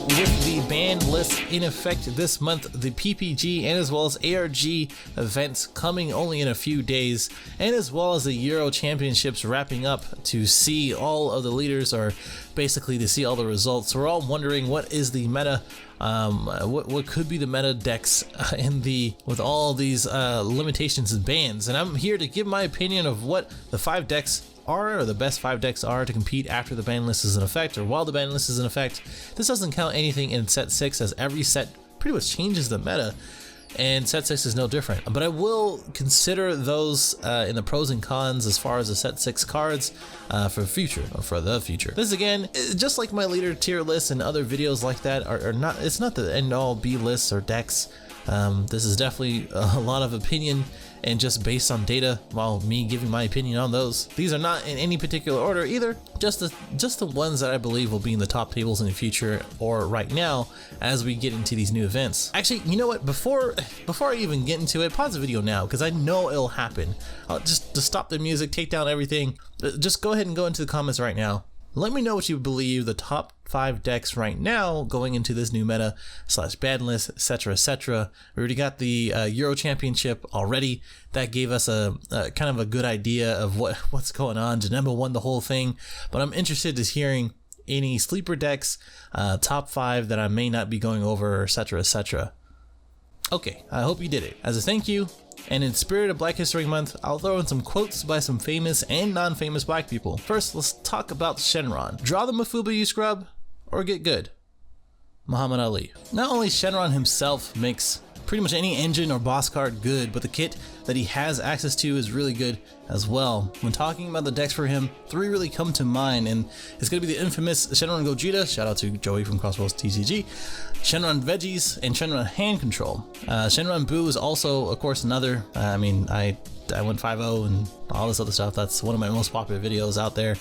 with the ban list in effect this month, the PPG and as well as ARG events coming only in a few days, and as well as the Euro Championships wrapping up to see all of the leaders, or basically to see all the results. We're all wondering what is the meta, what could be the meta decks with all these limitations and bans, and I'm here to give my opinion of what the 5 decks are, or the best 5 decks are to compete after the ban list is in effect, or while the ban list is in effect. This doesn't count anything in set 6, as every set pretty much changes the meta, and set 6 is no different. But I will consider those in the pros and cons as far as the set 6 cards for the future. This again, just like my leader tier list and other videos like that, are not. It's not the end all be lists or decks. This is definitely a lot of opinion and just based on data, while me giving my opinion on those. These are not in any particular order either, just the ones that I believe will be in the top tables in the future, or right now as we get into these new events. Actually, you know what, before I even get into it, pause the video now, because I know it'll happen. Just to stop the music, take down everything, just go ahead and go into the comments right now. Let me know what you believe the top 5 decks right now going into this new meta / ban list, etc, etc. We already got the Euro Championship already. That gave us a kind of a good idea of what's going on. Janemba won the whole thing, but I'm interested in hearing any sleeper decks, top 5 that I may not be going over, etc, etc. Okay, I hope you did it. As a thank you, and in spirit of Black History Month, I'll throw in some quotes by some famous and non-famous black people. First, let's talk about Shenron. Draw the Mafuba, you scrub, or get good. Muhammad Ali. Not only Shenron himself makes pretty much any engine or boss card good, but the kit that he has access to is really good as well. When talking about the decks for him, 3 really come to mind, and it's going to be the infamous Shenron Gogeta, shout out to Joey from Crossroads TCG, Shenron Veggies, and Shenron Hand Control. Shenron Boo is also, of course, another. I mean, I went 5-0 and all this other stuff. That's one of my most popular videos out there,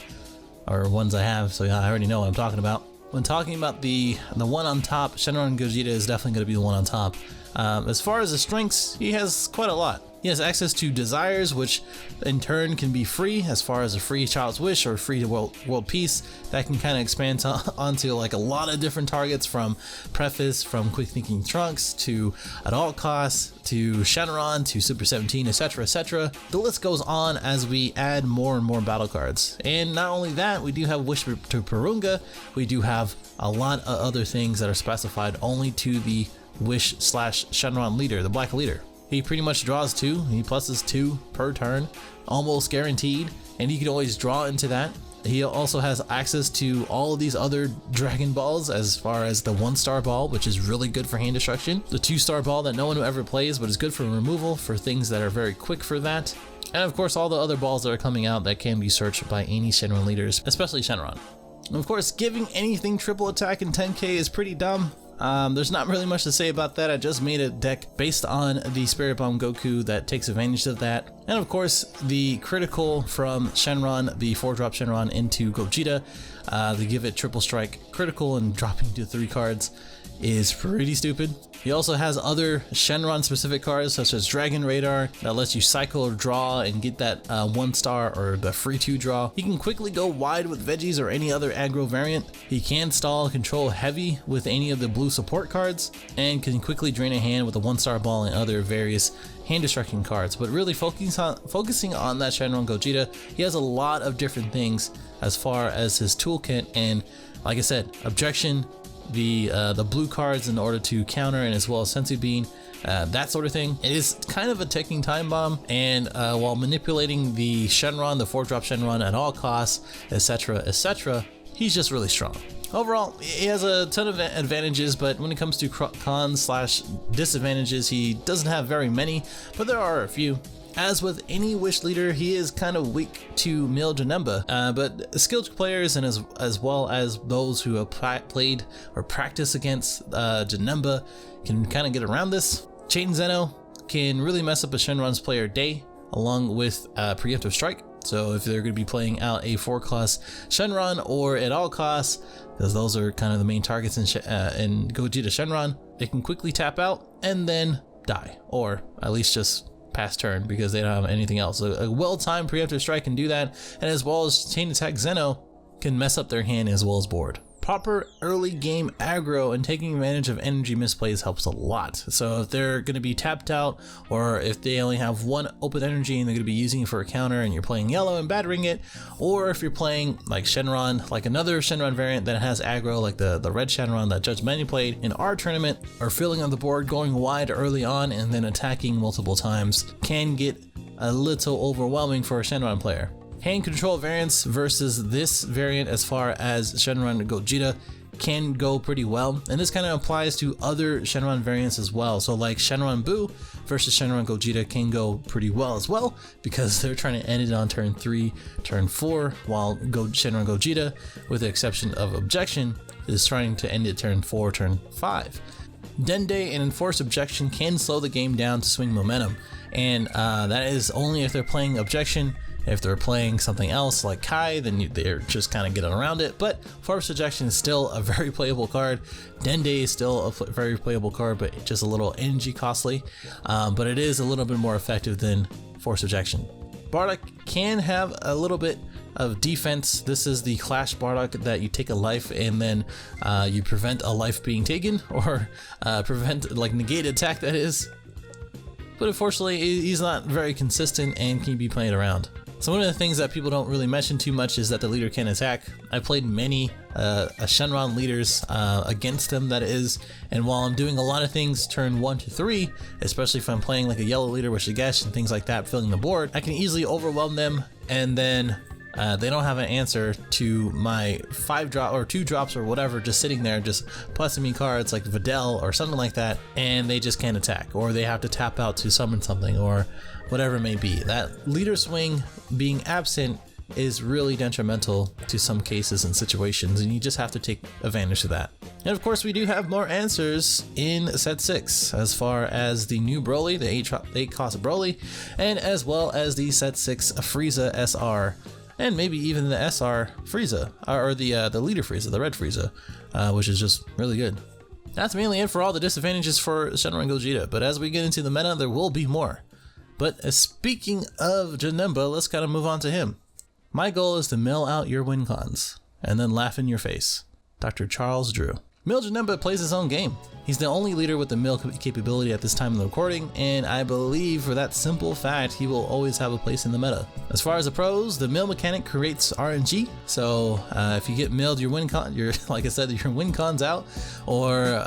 or ones I have, so yeah, I already know what I'm talking about. When talking about the one on top, Shenron Gogeta is definitely going to be the one on top. As far as the strengths, he has quite a lot. He has access to desires, which in turn can be free, as far as a free Child's Wish or free world peace. That can kind of expand onto like a lot of different targets, from Preface, from Quick Thinking Trunks, to At All Costs, to Shenron, to Super 17, etc, etc. The list goes on as we add more and more battle cards. And not only that, we do have Wish to Purunga. We do have a lot of other things that are specified only to the Wish / Shenron leader, the black leader. He pretty much draws 2, he pluses 2 per turn, almost guaranteed, and he can always draw into that. He also has access to all of these other Dragon Balls, as far as the 1-star ball, which is really good for hand destruction, the 2-star ball that no one ever plays, but is good for removal for things that are very quick for that, and of course all the other balls that are coming out that can be searched by any Shenron leaders, especially Shenron. And of course, giving anything triple attack in 10k is pretty dumb. There's not really much to say about that. I just made a deck based on the Spirit Bomb Goku that takes advantage of that. And of course, the critical from Shenron, the 4-drop Shenron into Gogeta, to give it triple strike critical and dropping to 3 cards is pretty stupid. He also has other Shenron specific cards, such as Dragon Radar, that lets you cycle or draw and get that 1-star or the free 2 draw. He can quickly go wide with Veggies or any other aggro variant. He can stall control heavy with any of the blue support cards, and can quickly drain a hand with a 1-star ball and other various hand destruction cards. But really focusing on that Shenron Gogeta, he has a lot of different things as far as his toolkit, and like I said, objection, the blue cards in order to counter, and as well as Senzu Bean, that sort of thing. It is kind of a ticking time bomb, and while manipulating the Shenron, the 4-drop Shenron at all costs, etc, etc, he's just really strong. Overall, he has a ton of advantages, but when it comes to cons / disadvantages, he doesn't have very many, but there are a few. As with any Wish leader, he is kind of weak to Mil Janemba, but skilled players, and as well as those who have played or practiced against Janemba, can kind of get around this. Chain Zeno can really mess up a Shenron's player day, along with Preemptive Strike. So if they're going to be playing out a 4-class Shenron or At All Costs, because those are kind of the main targets in Gogeta Shenron, they can quickly tap out and then die, or at least just pass turn because they don't have anything else. A well-timed Preemptive Strike can do that, and as well as Chain Attack Zeno can mess up their hand as well as board. Proper early game aggro and taking advantage of energy misplays helps a lot. So if they're going to be tapped out, or if they only have one open energy and they're going to be using it for a counter and you're playing yellow and battering it, or if you're playing like Shenron, like another Shenron variant that has aggro, like the red Shenron that Judge Manny played in our tournament, or filling on the board, going wide early on and then attacking multiple times can get a little overwhelming for a Shenron player. Hand control variants versus this variant as far as Shenron Gogeta can go pretty well, and this kind of applies to other Shenron variants as well. So like Shenron Boo versus Shenron Gogeta can go pretty well as well, because they're trying to end it on turn 3, turn 4, while Shenron Gogeta, with the exception of Objection, is trying to end it turn 4, turn 5. Dende and Enforced Objection can slow the game down to swing momentum, and that is only if they're playing Objection. If they're playing something else like Kai, then they're just kind of getting around it. But Force Ejection is still a very playable card. Dende is still a very playable card, but just a little energy costly. But it is a little bit more effective than Force Ejection. Bardock can have a little bit of defense. This is the Clash Bardock that you take a life and then you prevent a life being taken, or prevent, like, negate attack, that is. But unfortunately, he's not very consistent and can be played around. So one of the things that people don't really mention too much is that the leader can attack. I played many Shenron leaders against him, that is, and while I'm doing a lot of things turn 1 to 3, especially if I'm playing like a yellow leader with Shigesh and things like that, filling the board, I can easily overwhelm them, and then they don't have an answer to my 5 drop or 2 drops or whatever, just sitting there just plussing me cards like Videl or something like that, and they just can't attack, or they have to tap out to summon something, or whatever it may be. That leader swing being absent is really detrimental to some cases and situations, and you just have to take advantage of that. And of course, we do have more answers in set 6 as far as the new Broly, the 8 cost Broly, and as well as the set 6 Frieza SR, and maybe even the SR Frieza, or the leader Frieza, the red Frieza, which is just really good. That's mainly it for all the disadvantages for Shenron Gogeta, but as we get into the meta, there will be more. But speaking of Janemba, let's kind of move on to him. My goal is to mill out your win cons, and then laugh in your face. Dr. Charles Drew. Mill Janemba plays his own game. He's the only leader with the mill capability at this time of the recording, and I believe for that simple fact, he will always have a place in the meta. As far as the pros, the mill mechanic creates RNG, so if you get milled, your win con, like I said, your win cons out, or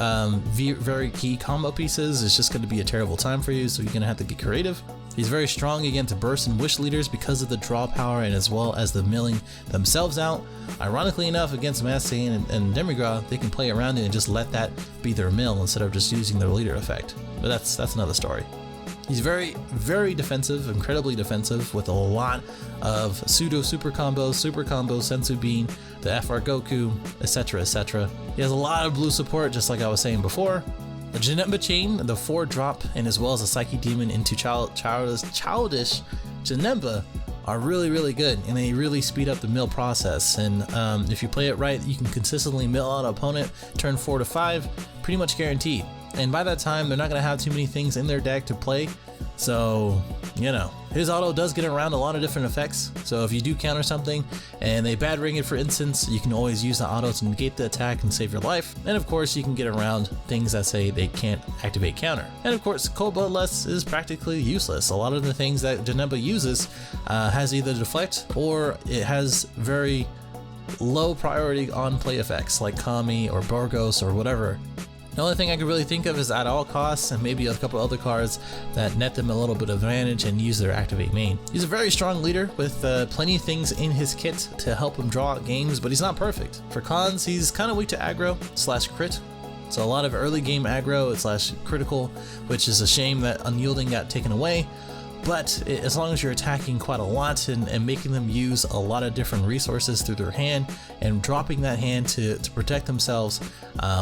very key combo pieces, it's just going to be a terrible time for you, so you're going to have to get creative. He's very strong against burst and wish leaders because of the draw power, and as well as the milling themselves out. Ironically enough, against Massane and Demigra, they can play around it and just let that be their mill instead of just using their leader effect. But that's another story. He's very, very defensive, incredibly defensive, with a lot of pseudo super combos, Senzu Bean, the FR Goku, etc, etc. He has a lot of blue support, just like I was saying before. The Janemba chain, the 4 drop, and as well as a Psyche Demon into childish Janemba are really, really good, and they really speed up the mill process. And if you play it right, you can consistently mill out an opponent turn 4 to 5, pretty much guaranteed. And by that time, they're not going to have too many things in their deck to play, so, you know, his auto does get around a lot of different effects. So if you do counter something and they bad ring it, for instance, you can always use the auto to negate the attack and save your life. And of course, you can get around things that say they can't activate counter. And of course, Cold Bloodlust is practically useless. A lot of the things that Janemba uses has either deflect, or it has very low priority on play effects like Kami or Borgos or whatever. The only thing I could really think of is At All Costs, and maybe a couple other cards that net them a little bit of advantage and use their activate main. He's a very strong leader with plenty of things in his kit to help him draw out games, but he's not perfect. For cons, he's kind of weak to aggro / crit. So a lot of early game aggro / critical, which is a shame that Unyielding got taken away. But as long as you're attacking quite a lot and making them use a lot of different resources through their hand and dropping that hand to protect themselves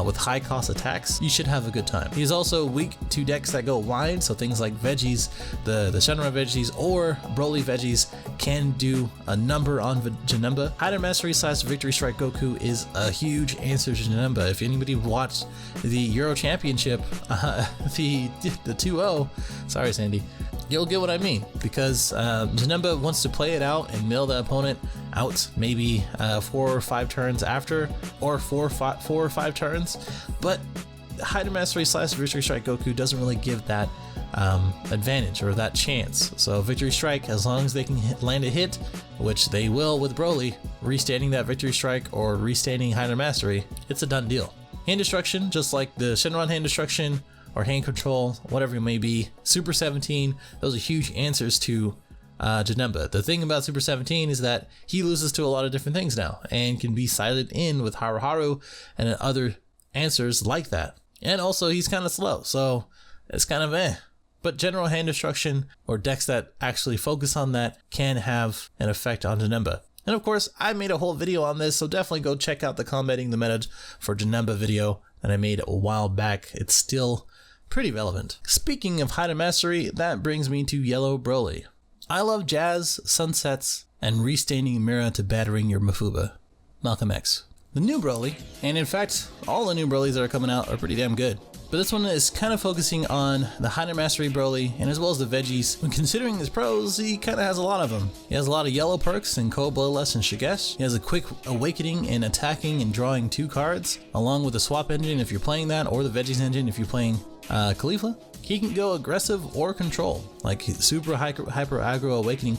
with high cost attacks, you should have a good time. He's also weak to decks that go wide, so things like Veggies, the Shenron Veggies or Broly Veggies can do a number on Janemba. Hidden Mastery / Victory Strike Goku is a huge answer to Janemba. If anybody watched the Euro Championship, the 2-0, sorry Sandy, you'll get what I mean, because Janemba wants to play it out and mill the opponent out maybe 4 or 5 turns after, or 4 or 5 turns, but Hydro Mastery / Victory Strike Goku doesn't really give that advantage or that chance. So Victory Strike, as long as they can land a hit, which they will with Broly, restanding that Victory Strike or restanding Hydro Mastery, it's a done deal. Hand Destruction, just like the Shenron Hand Destruction or Hand Control, whatever it may be, Super 17, those are huge answers to Janemba. The thing about Super 17 is that he loses to a lot of different things now and can be silenced in with Haru Haru and other answers like that. And also he's kind of slow, so it's kind of eh. But general hand destruction or decks that actually focus on that can have an effect on Janemba. And of course, I made a whole video on this, so definitely go check out the Combating the Meta for Janemba video that I made a while back. It's still pretty relevant. Speaking of Hydro Mastery, that brings me to Yellow Broly. I love Jazz, Sunsets, and restanding Mira to battering your Mafuba. Malcolm X. The new Broly, and in fact, all the new Brolys that are coming out are pretty damn good. But this one is kind of focusing on the Hydro Mastery Broly, and as well as the veggies. When considering his pros, he kind of has a lot of them. He has a lot of yellow perks in Cold Bloodlust and Shigesh. He has a quick awakening in attacking and drawing 2 cards, along with the swap engine if you're playing that, or the veggies engine if you're playing Khalifa. He can go aggressive or control, like super hyper aggro awakening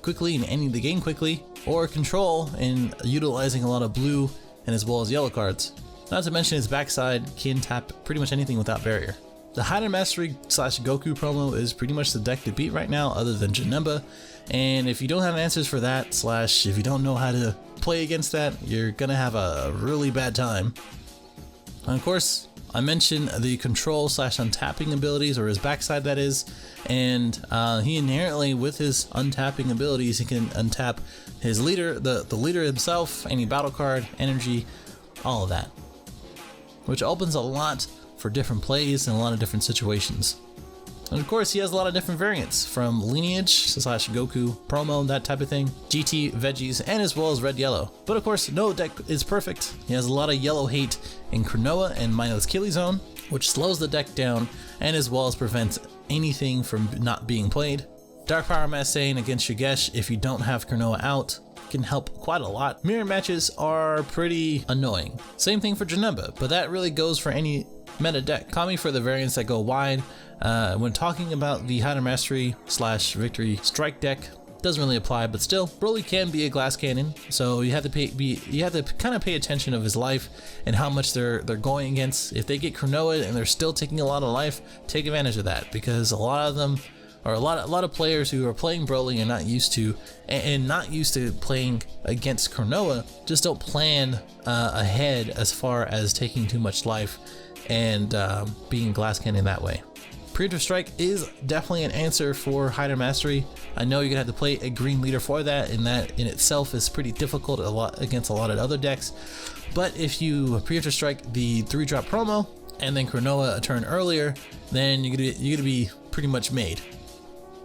quickly and ending the game quickly, or control in utilizing a lot of blue and as well as yellow cards. Not to mention his backside can tap pretty much anything without barrier. The Hydro Mastery / Goku promo is pretty much the deck to beat right now other than Janemba, and if you don't have answers for that, / if you don't know how to play against that, you're gonna have a really bad time. And of course, I mentioned the control / untapping abilities, or his backside that is, and he inherently, with his untapping abilities, he can untap his leader, the leader himself, any battle card, energy, all of that. Which opens a lot for different plays and a lot of different situations. And of course, he has a lot of different variants, from Lineage / Goku promo, that type of thing, GT, veggies, and as well as red yellow. But of course, no deck is perfect. He has a lot of yellow hate in Cronoa and Mindless Killy Zone, which slows the deck down and as well as prevents anything from not being played. Dark Power Massane against Shigesh, if you don't have Cronoa out, can help quite a lot. Mirror matches are pretty annoying. Same thing for Janemba, but that really goes for any meta deck. Kami for the variants that go wide. When talking about the Hydro Mastery / Victory Strike deck, doesn't really apply, but still, Broly can be a glass cannon, so you have to kind of pay attention of his life and how much they're going against. If they get Cronoa and they're still taking a lot of life, take advantage of that, because a lot of them, or a lot of players who are playing Broly and not used to playing against Cronoa, just don't plan ahead as far as taking too much life and being glass cannon that way. Preemptive Strike is definitely an answer for Hydro Mastery. I know you're gonna have to play a green leader for that, and that in itself is pretty difficult against a lot of other decks. But if you Preemptive Strike the 3-drop promo and then Cronoa a turn earlier, then you're gonna be pretty much made.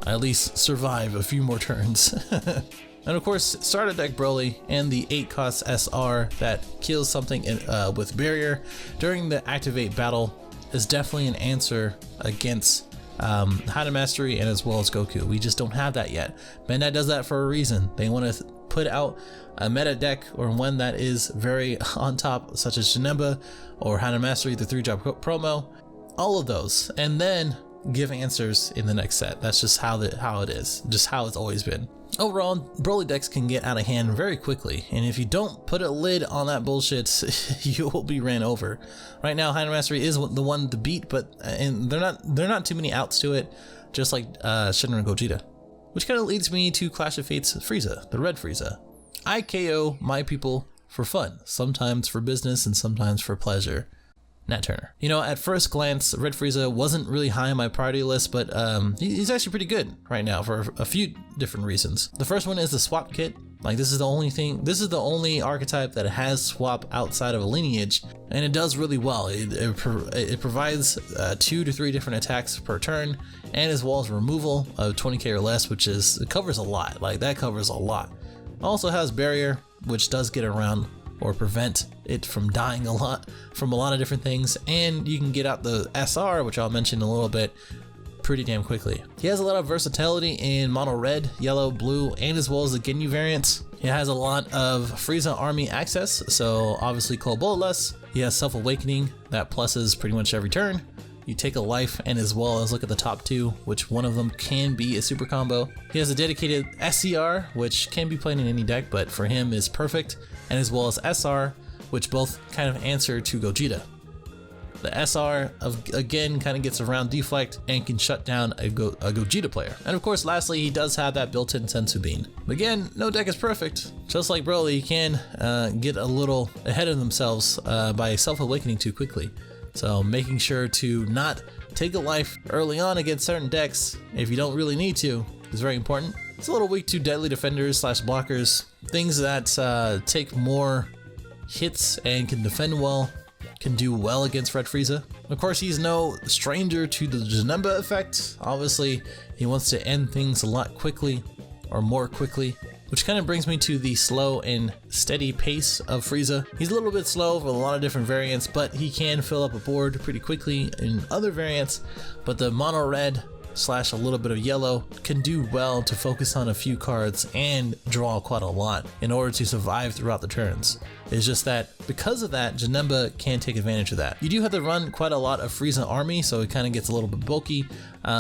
At least survive a few more turns. And of course, starter deck Broly and the 8-cost SR that kills something with barrier during the activate battle is definitely an answer against Hydro Mastery and as well as Goku. We just don't have that yet. Bandai does that for a reason. They want to put out a meta deck or one that is very on top, such as Janemba or Hydro Mastery, the 3-drop promo, all of those, and then give answers in the next set. That's just how it is, just how it's always been. Overall, Broly decks can get out of hand very quickly, and if you don't put a lid on that bullshit, you will be ran over. Right now, Hydro Mastery is the one to beat, but and they're not too many outs to it, just like Shinra Gogeta. Which kind of leads me to Clash of Fates Frieza, the Red Frieza. I KO my people for fun, sometimes for business and sometimes for pleasure. Nat Turner. You know, at first glance, Red Frieza wasn't really high on my priority list, but he's actually pretty good right now for a few different reasons. The first one is the swap kit. Like, this is the only archetype that has swap outside of a lineage, and it does really well. It provides 2 to 3 different attacks per turn, and as well as removal of 20k or less, it covers a lot. Like, that covers a lot. Also has barrier, which does get around or prevent it from dying a lot from a lot of different things, and you can get out the SR, which I'll mention in a little bit, pretty damn quickly. He has a lot of versatility in mono red, yellow, blue, and as well as the Ginyu variants. He has a lot of Frieza army access, so obviously Cold Bloodlust. He has Self-Awakening that pluses pretty much every turn. You take a life, and as well as look at the top two, which one of them can be a super combo. He has a dedicated SCR, which can be played in any deck, but for him is perfect, and as well as SR, which both kind of answer to Gogeta. The SR, again, kind of gets around Deflect and can shut down a Gogeta player. And of course, lastly, he does have that built-in Sensu Bean. Again, no deck is perfect. Just like Broly, can get a little ahead of themselves by Self-Awakening too quickly. So making sure to not take a life early on against certain decks if you don't really need to is very important. It's a little weak to Deadly Defenders / blockers. Things that take more hits and can defend well, can do well against Red Frieza. Of course, he's no stranger to the Janemba effect. Obviously, he wants to end things a lot quickly, or more quickly, which kind of brings me to the slow and steady pace of Frieza. He's a little bit slow for a lot of different variants, but he can fill up a board pretty quickly in other variants. But the mono red / a little bit of yellow can do well to focus on a few cards and draw quite a lot in order to survive throughout the turns. It's just that because of that, Janemba can take advantage of that. You do have to run quite a lot of Frieza army, so it kind of gets a little bit bulky.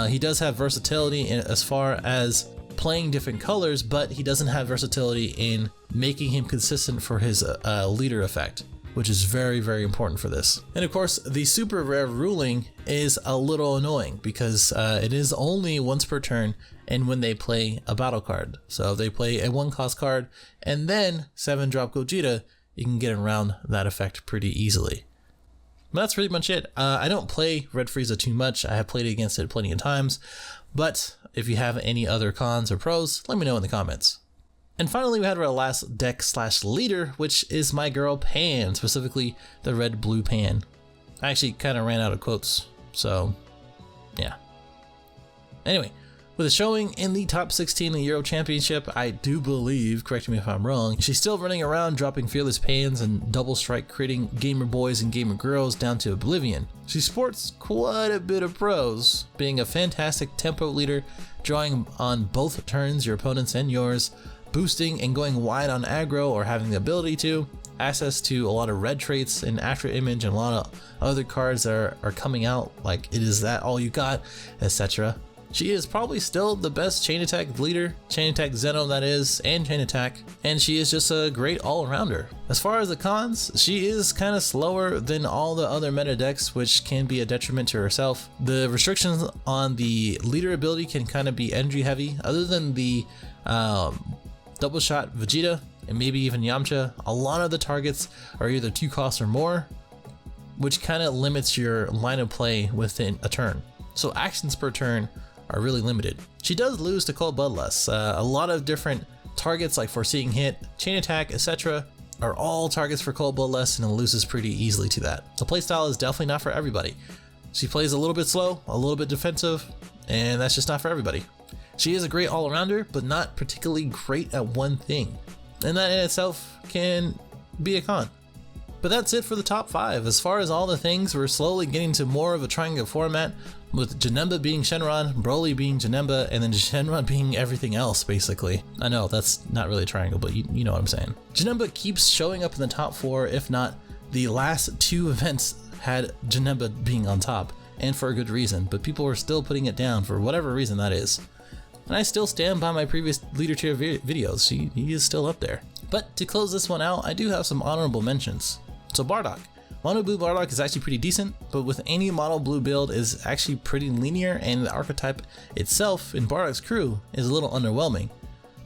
He does have versatility as far as playing different colors, but he doesn't have versatility in making him consistent for his leader effect, which is very, very important for this. And of course, the super rare ruling is a little annoying because it is only once per turn and when they play a battle card. So if they play a 1-cost card and then 7-drop Gogeta, you can get around that effect pretty easily. But that's pretty much it. I don't play Red Frieza too much. I have played against it plenty of times, but if you have any other cons or pros, let me know in the comments. And finally, we had our last deck / leader, which is my girl Pan, specifically the red-blue Pan. I actually kind of ran out of quotes, so yeah. Anyway, with a showing in the top 16 in the Euro Championship, I do believe, correct me if I'm wrong, she's still running around dropping fearless Pans and double strike critting gamer boys and gamer girls down to oblivion. She sports quite a bit of pros, being a fantastic tempo leader, drawing on both turns, your opponents and yours, boosting and going wide on aggro or having the ability to, access to a lot of red traits in After Image and a lot of other cards that are coming out, like it is that all you got, etc. She is probably still the best chain attack leader, chain attack Zeno that is, and chain attack, and she is just a great all-rounder. As far as the cons, she is kind of slower than all the other meta decks, which can be a detriment to herself. The restrictions on the leader ability can kind of be energy heavy. Other than the double shot Vegeta and maybe even Yamcha, a lot of the targets are either 2 costs or more, which kind of limits your line of play within a turn. So actions per turn are really limited. She does lose to Cold Bloodlust. A lot of different targets like Foreseeing Hit, Chain Attack, etc. are all targets for Cold Bloodlust, and it loses pretty easily to that. The playstyle is definitely not for everybody. She plays a little bit slow, a little bit defensive, and that's just not for everybody. She is a great all-arounder, but not particularly great at one thing, and that in itself can be a con. But that's it for the top 5. As far as all the things, we're slowly getting to more of a triangle format, with Janemba being Shenron, Broly being Janemba, and then Shenron being everything else, basically. I know, that's not really a triangle, but you know what I'm saying. Janemba keeps showing up in the top 4, if not the last 2 events had Janemba being on top, and for a good reason, but people are still putting it down for whatever reason that is. And I still stand by my previous leader tier videos, he is still up there. But to close this one out, I do have some honorable mentions. So Bardock. Mono Blue Bardock is actually pretty decent, but with any Mono Blue build is actually pretty linear, and the archetype itself in Bardock's crew is a little underwhelming.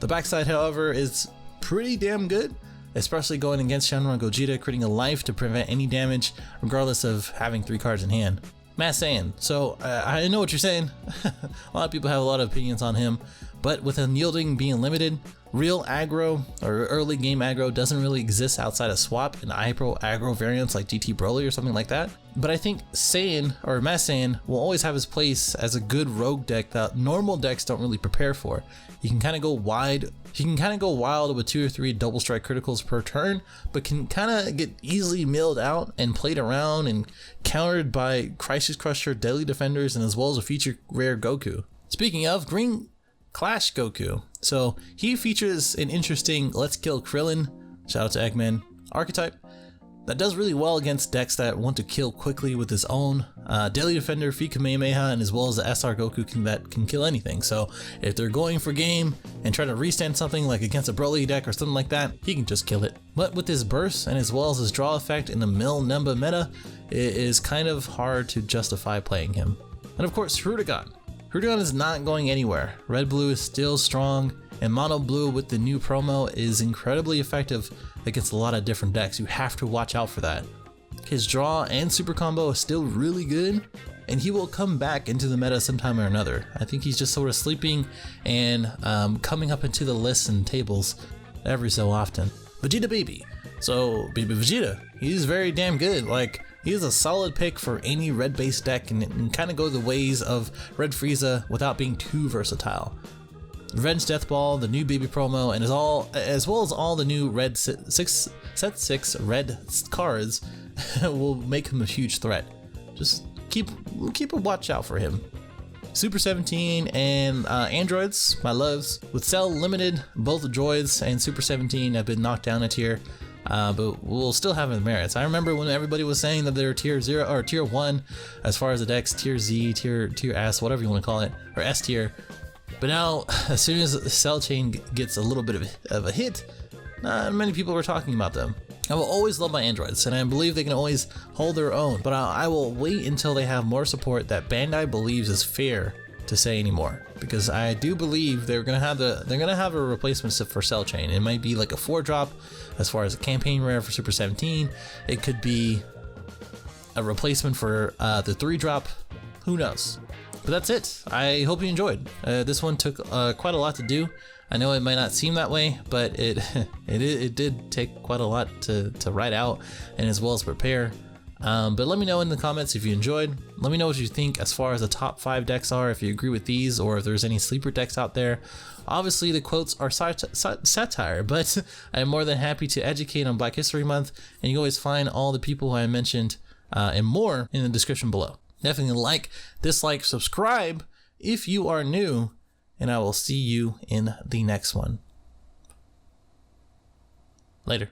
The backside, however, is pretty damn good, especially going against Shenron Gogeta, creating a life to prevent any damage, regardless of having 3 cards in hand. Matt Saiyan. So I know what you're saying. A lot of people have a lot of opinions on him, but with unyielding being limited, real aggro or early game aggro doesn't really exist outside of swap and hyper aggro variants like GT Broly or something like that. But I think Saiyan or Matt Saiyan will always have his place as a good rogue deck that normal decks don't really prepare for. He can kind of go wide. He can kind of go wild with 2 or 3 double strike criticals per turn, but can kind of get easily milled out and played around and countered by Crisis Crusher, Deadly Defenders, and as well as a feature rare Goku. Speaking of, Green Clash Goku. So he features an interesting Let's Kill Krillin, shout out to Eggman, archetype that does really well against decks that want to kill quickly with his own Daily Defender, Feed Kamehameha, and as well as the SR Goku that can kill anything. So if they're going for game and trying to restand something like against a Broly deck or something like that, he can just kill it. But with his burst and as well as his draw effect in the Mill Nemba meta, it is kind of hard to justify playing him. And of course, Hirudegan. Hirudegan is not going anywhere. Red Blue is still strong, and Mono Blue with the new promo is incredibly effective against a lot of different decks. You have to watch out for that. His draw and super combo is still really good, and he will come back into the meta sometime or another. I think he's just sort of sleeping and coming up into the lists and tables every so often. Vegeta Baby. So Baby Vegeta, he's very damn good. Like, he's a solid pick for any red based deck and kind of go the ways of Red Frieza without being too versatile. Revenge Death Ball, the new baby promo, and as well as all the new red set 6 red cards will make him a huge threat. Just keep a watch out for him. Super 17 and androids, my loves. With Cell Limited, both droids and Super 17 have been knocked down a tier, but we'll still have the merits. I remember when everybody was saying that they're tier 0 or tier 1 as far as the decks, tier Z, tier S, whatever you want to call it, or S tier. But now, as soon as the Cell Chain gets a little bit of a hit, not many people are talking about them. I will always love my androids, and I believe they can always hold their own, but I will wait until they have more support that Bandai believes is fair to say anymore, because I do believe they're gonna have a replacement for Cell Chain. It might be like a 4-drop as far as a campaign rare for Super 17. It could be a replacement for the 3-drop. Who knows? But that's it. I hope you enjoyed. This one took quite a lot to do. I know it might not seem that way, but it did take quite a lot to write out and as well as prepare. But let me know in the comments if you enjoyed. Let me know what you think as far as the top 5 decks are, if you agree with these or if there's any sleeper decks out there. Obviously the quotes are satire, but I'm more than happy to educate on Black History Month, and you can always find all the people who I mentioned and more in the description below. Definitely like, dislike, subscribe if you are new, and I will see you in the next one. Later.